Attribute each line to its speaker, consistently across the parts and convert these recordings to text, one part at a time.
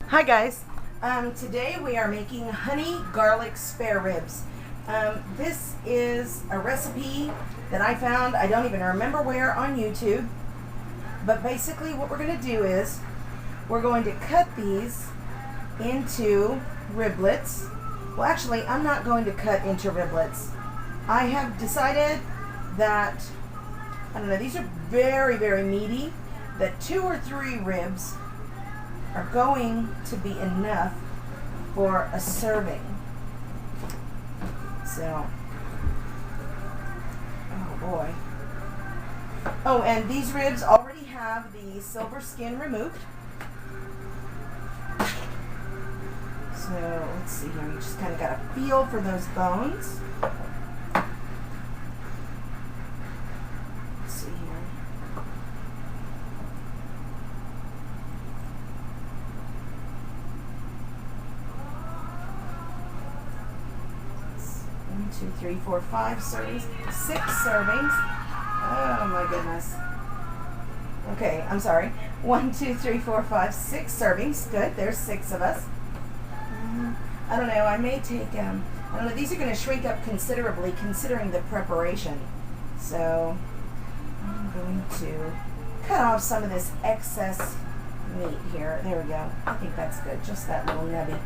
Speaker 1: Hi guys, today we are making honey garlic spare ribs. This is a recipe that I found, I don't even remember where, on YouTube. But basically what we're going to do is we're going to cut these into riblets. Well, actually, I'm not going to cut into riblets. I have decided that, I don't know, these are very, very meaty, that 2 or 3 ribs are going to be enough for a serving. So, oh boy. Oh, and these ribs already have the silver skin removed. So, let's see here. You just kind of got a feel for those bones. Let's see here. One, 2, 3, 4, 5 servings. 6 servings. Oh my goodness. Okay, I'm sorry. 1, 2, 3, 4, 5, 6 servings. Good. There's 6 of us. I don't know. I may take, I don't know. These are going to shrink up considerably considering the preparation. So I'm going to cut off some of this excess meat here. There we go. I think that's good. Just that little nubby.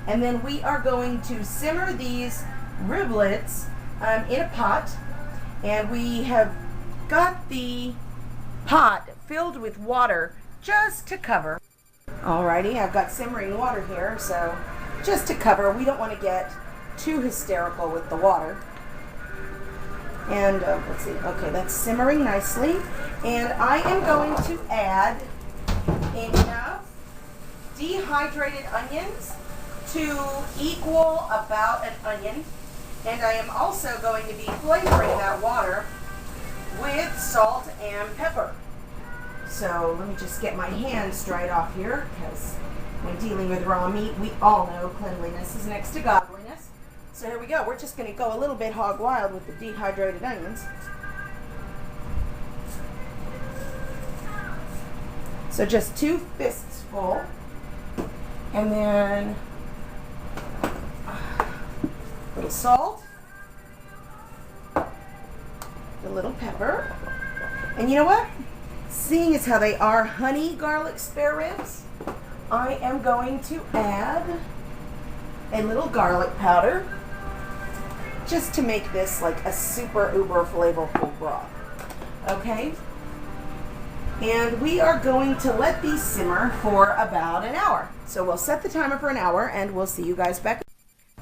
Speaker 1: And then we are going to simmer these riblets in a pot. And we have got the pot filled with water just to cover. Alrighty, I've got simmering water here, so just to cover. We don't want to get too hysterical with the water. And let's see, okay, that's simmering nicely. And I am going to add enough dehydrated onions to equal about an onion. And I am also going to be flavoring that water with salt and pepper. So let me just get my hands dried off here, because when dealing with raw meat, we all know cleanliness is next to godliness. So here we go. We're just going to go a little bit hog wild with the dehydrated onions. So just 2 fists full. And then a little salt, a little pepper. And you know what? Seeing as how they are honey garlic spare ribs, I am going to add a little garlic powder just to make this like a super uber flavorful broth. Okay? And we are going to let these simmer for about an hour. So we'll set the timer for an hour and we'll see you guys back.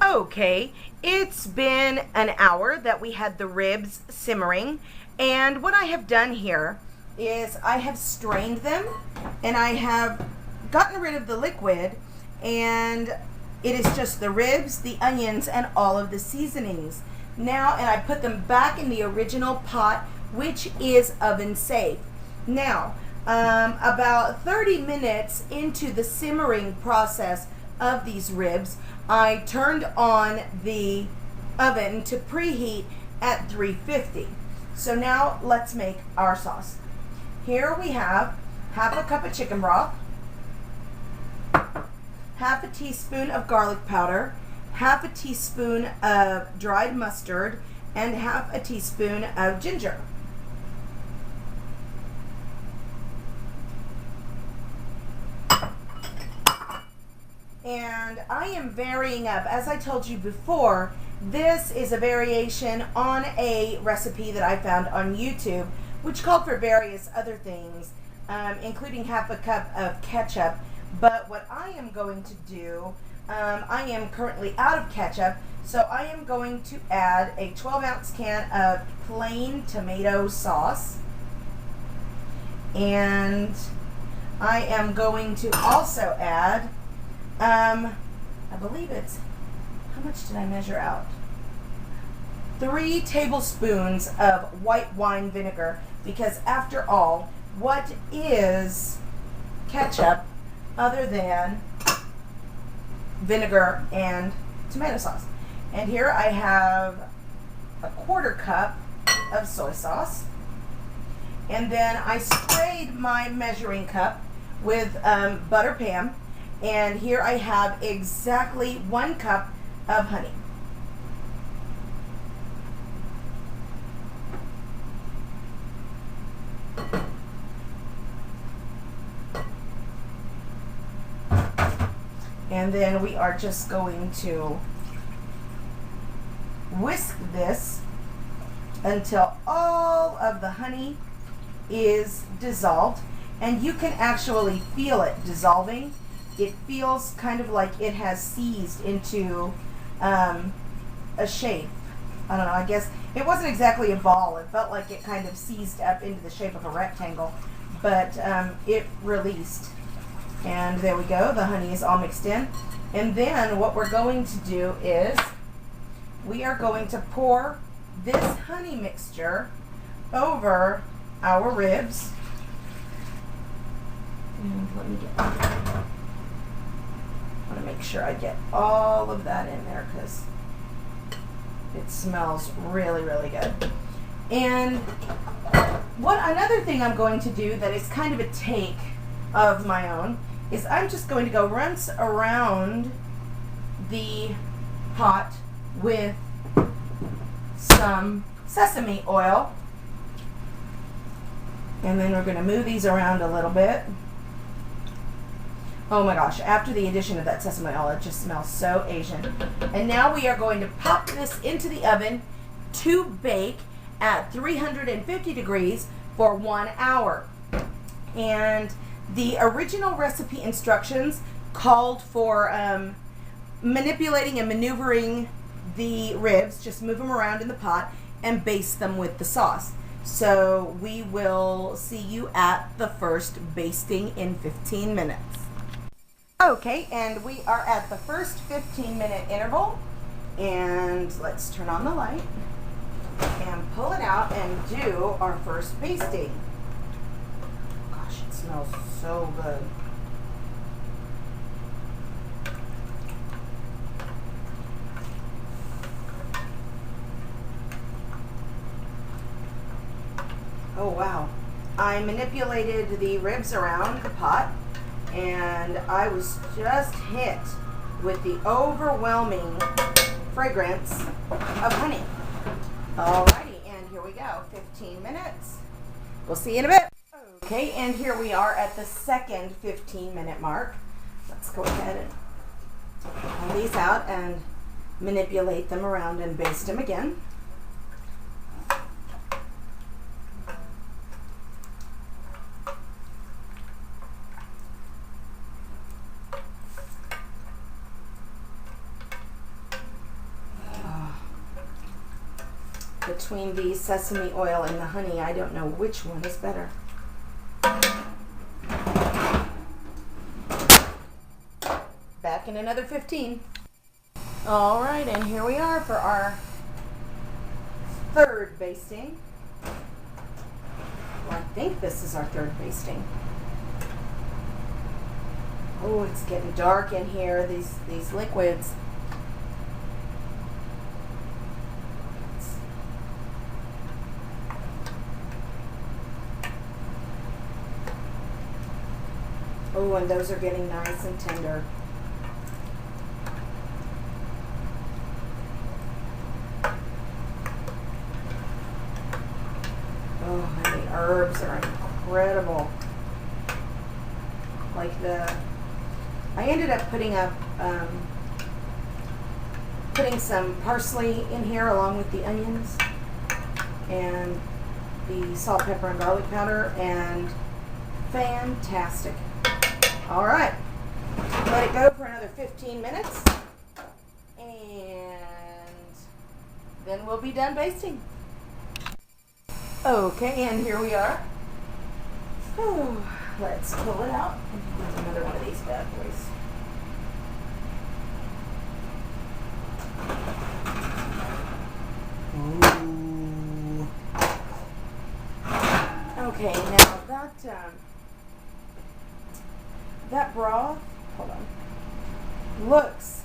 Speaker 1: Okay, it's been an hour that we had the ribs simmering, and what I have done here is I have strained them and I have gotten rid of the liquid, and it is just the ribs, the onions, and all of the seasonings. Now, and I put them back in the original pot, which is oven safe. Now, about 30 minutes into the simmering process of these ribs, I turned on the oven to preheat at 350. So now let's make our sauce. Here we have half a cup of chicken broth, half a teaspoon of garlic powder, half a teaspoon of dried mustard, and half a teaspoon of ginger. And I am varying up. As I told you before, this is a variation on a recipe that I found on YouTube, which called for various other things, including half a cup of ketchup. But what I am going to do, I am currently out of ketchup, so I am going to add a 12-ounce can of plain tomato sauce. And I am going to also add, I believe it's, how much did I measure out? 3 tablespoons of white wine vinegar, because after all, what is ketchup other than vinegar and tomato sauce? And here I have a 1/4 cup of soy sauce. And then I sprayed my measuring cup with butter Pam, And here I have exactly 1 cup of honey. And then we are just going to whisk this until all of the honey is dissolved. And you can actually feel it dissolving. It feels kind of like it has seized into a shape. I don't know, I guess it wasn't exactly a ball. It felt like it kind of seized up into the shape of a rectangle, but it released. And there we go, the honey is all mixed in. And then what we're going to do is we are going to pour this honey mixture over our ribs. And let me get, I want to make sure I get all of that in there because it smells really, really good. And another thing I'm going to do that is kind of a take of my own is I'm just going to go rinse around the pot with some sesame oil. And then we're going to move these around a little bit. Oh my gosh, after the addition of that sesame oil, it just smells so Asian. And now we are going to pop this into the oven to bake at 350 degrees for 1 hour. And the original recipe instructions called for manipulating and maneuvering the ribs, just move them around in the pot and baste them with the sauce. So we will see you at the first basting in 15 minutes. Okay, and we are at the first 15-minute interval, and let's turn on the light and pull it out and do our first basting. Gosh, it smells so good. Oh wow. I manipulated the ribs around the pot and I was just hit with the overwhelming fragrance of honey. Alrighty, and here we go, 15 minutes. We'll see you in a bit. Okay, and here we are at the second 15-minute mark. Let's go ahead and pull these out and manipulate them around and baste them again. Between the sesame oil and the honey, I don't know which one is better. Back in another 15. All right, and here we are for our third basting. Well, I think this is our third basting. Oh, it's getting dark in here, these liquids. Oh, and those are getting nice and tender. Oh, and the herbs are incredible. I ended up putting some parsley in here along with the onions and the salt, pepper, and garlic powder, and fantastic. All right, let it go for another 15 minutes, and then we'll be done basting. Okay, and here we are. Whew. Let's pull it out. There's another one of these bad boys. Ooh. Okay, now that broth, hold on, looks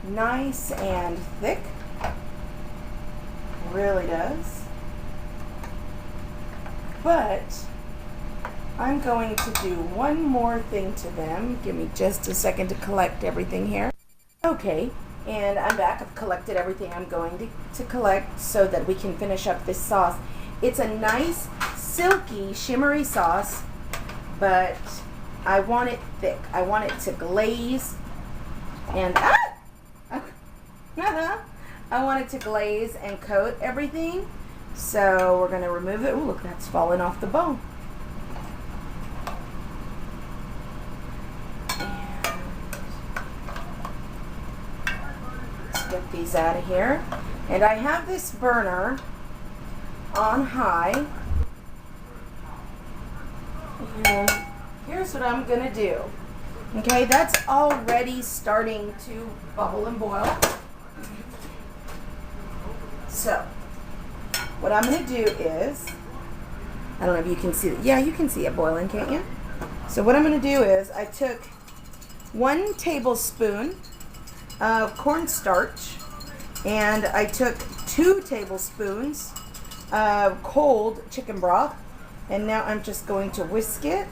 Speaker 1: nice and thick. Really does. But I'm going to do one more thing to them. Give me just a second to collect everything here. Okay, and I'm back. I've collected everything I'm going to collect so that we can finish up this sauce. It's a nice, silky, shimmery sauce, but I want it thick. I want it to glaze and I want it to glaze and coat everything. So we're going to remove it. Ooh, look, that's falling off the bone. Get these out of here. And I have this burner on high. And here's what I'm going to do. Okay, that's already starting to bubble and boil. So, what I'm going to do is, I don't know if you can see it. Yeah, you can see it boiling, can't you? So what I'm going to do is, I took 1 tablespoon of cornstarch, and I took 2 tablespoons of cold chicken broth, and now I'm just going to whisk it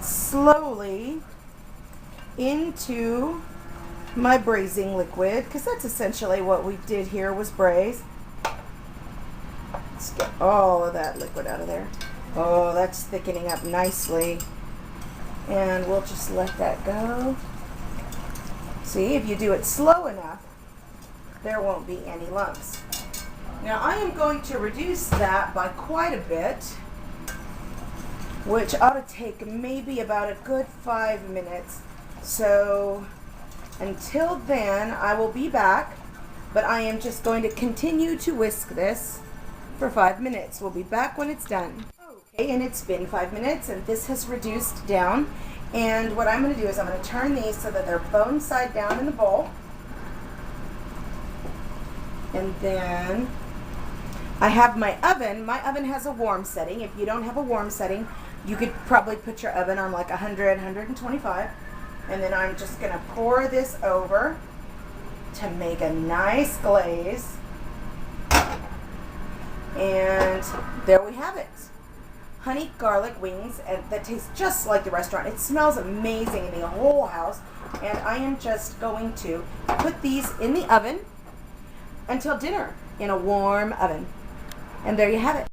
Speaker 1: slowly into my braising liquid, because that's essentially what we did here, was braise. Let's get all of that liquid out of there. Oh, that's thickening up nicely, and we'll just let that go. See, if you do it slow enough, there won't be any lumps. Now I am going to reduce that by quite a bit, which ought to take maybe about a good 5 minutes. So until then, I will be back, but I am just going to continue to whisk this for 5 minutes. We'll be back when it's done. Okay, and it's been 5 minutes, and this has reduced down. And what I'm going to do is I'm going to turn these so that they're bone side down in the bowl. And then I have my oven. My oven has a warm setting. If you don't have a warm setting, you could probably put your oven on like 100, 125. And then I'm just going to pour this over to make a nice glaze. And there we have it. Honey garlic wings, and that tastes just like the restaurant. It smells amazing in the whole house. And I am just going to put these in the oven until dinner in a warm oven. And there you have it.